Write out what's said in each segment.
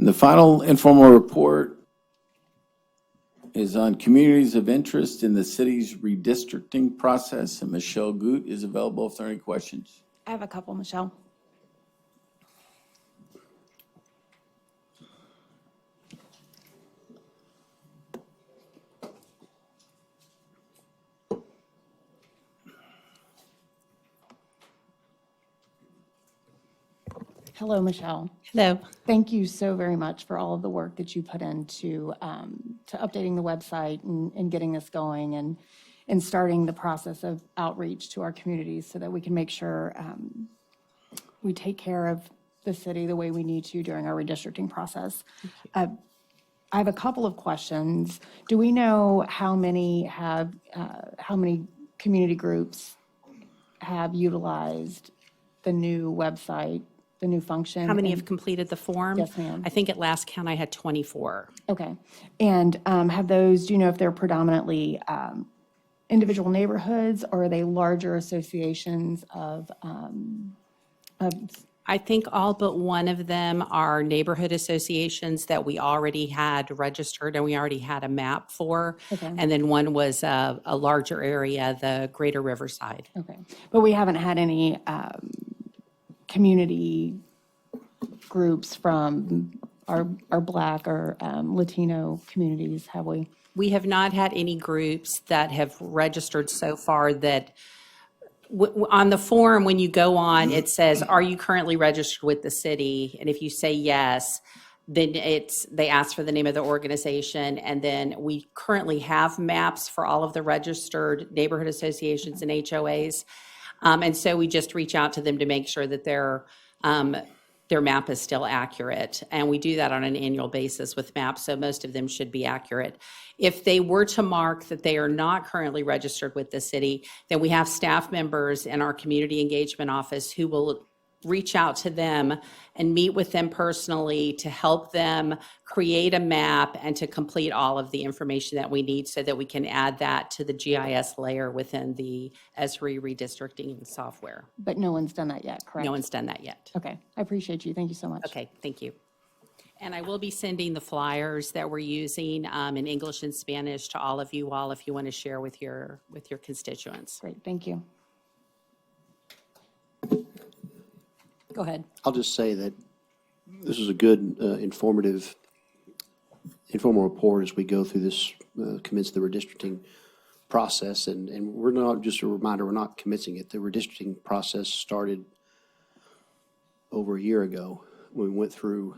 The final informal report is on communities of interest in the city's redistricting process, and Michelle Gutt is available if there are any questions. I have a couple, Michelle. Hello, Michelle. Hello. Thank you so very much for all of the work that you put into to updating the website and getting this going and starting the process of outreach to our communities so that we can make sure we take care of the city the way we need to during our redistricting process. I have a couple of questions. Do we know how many community groups have utilized the new website, the new function? How many have completed the form? Yes, ma'am. I think at last count I had 24. Okay. And have those, do you know if they're predominantly individual neighborhoods, or are they larger associations of I think all but one of them are neighborhood associations that we already had registered and we already had a map for. Okay. And then one was a larger area, the Greater Riverside. okay. But we haven't had any community groups from our Black or Latino communities, have we? We have not had any groups that have registered so far that on the form, when you go on, it says, are you currently registered with the city? And if you say yes, then they ask for the name of the organization. And then we currently have maps for all of the registered neighborhood associations and HOAs. And so we just reach out to them to make sure that their map is still accurate. And we do that on an annual basis with maps, so most of them should be accurate. If they were to mark that they are not currently registered with the city, then we have staff members in our community engagement office who will reach out to them and meet with them personally to help them create a map and to complete all of the information that we need so that we can add that to the GIS layer within the ESRI redistricting software. But no one's done that yet, correct? No one's done that yet. Okay, I appreciate you. Thank you so much. Okay, thank you. And I will be sending the flyers that we're using in English and Spanish to all of you all if you want to share with your constituents. Great, thank you. Go ahead. I'll just say that this is a good, informal report as we go through this, commence the redistricting process. And we're not, just a reminder, we're not commencing it. The redistricting process started over a year ago. We went through,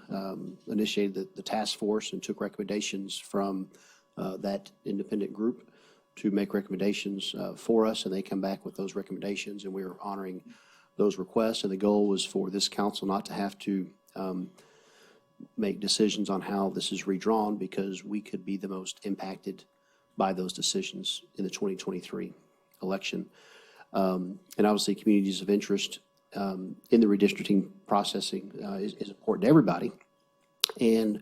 initiated the task force and took recommendations from that independent group to make recommendations for us, and they come back with those recommendations, and we are honoring those requests. And the goal was for this council not to have to make decisions on how this is redrawn, because we could be the most impacted by those decisions in the 2023 election. And obviously, communities of interest in the redistricting processing is important to everybody. And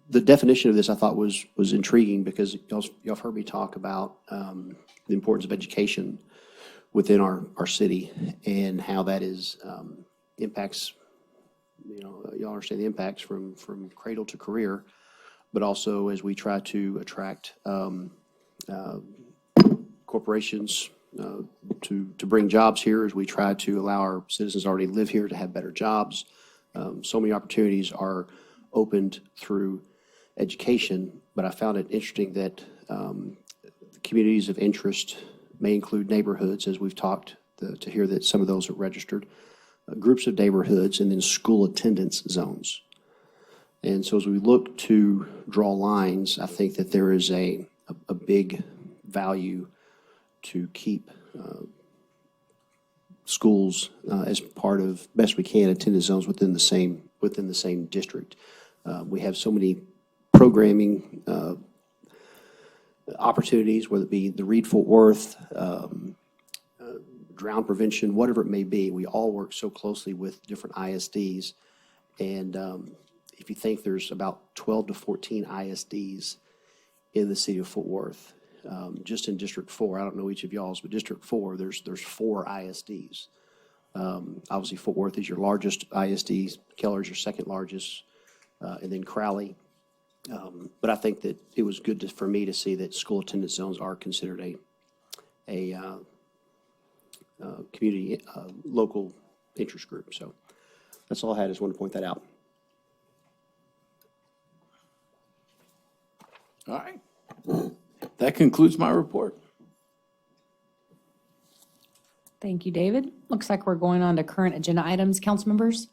the definition of this, I thought, was intriguing, because y'all have heard me talk about the importance of education within our city and how that is impacts, y'all understand the impacts from cradle to career, but also as we try to attract corporations to bring jobs here, as we try to allow our citizens already live here to have better jobs. So many opportunities are opened through education, but I found it interesting that communities of interest may include neighborhoods, as we've talked, to hear that some of those are registered, groups of neighborhoods, and then school attendance zones. And so as we look to draw lines, I think that there is a big value to keep schools as part of, best we can, attendance zones within the same district. We have so many programming opportunities, whether it be the Reed Fort Worth, drown prevention, whatever it may be. We all work so closely with different ISDs. And if you think there's about 12 to 14 ISDs in the city of Fort Worth, just in District 4, I don't know each of y'all's, but District 4, there's 4 ISDs. Obviously, Fort Worth is your largest ISD. Keller's your second largest. and then Crowley. But I think that it was good for me to see that school attendance zones are considered a community, local interest group. So that's all I had, just wanted to point that out. All right. That concludes my report. Thank you, David. Looks like we're going on to current agenda items, council members.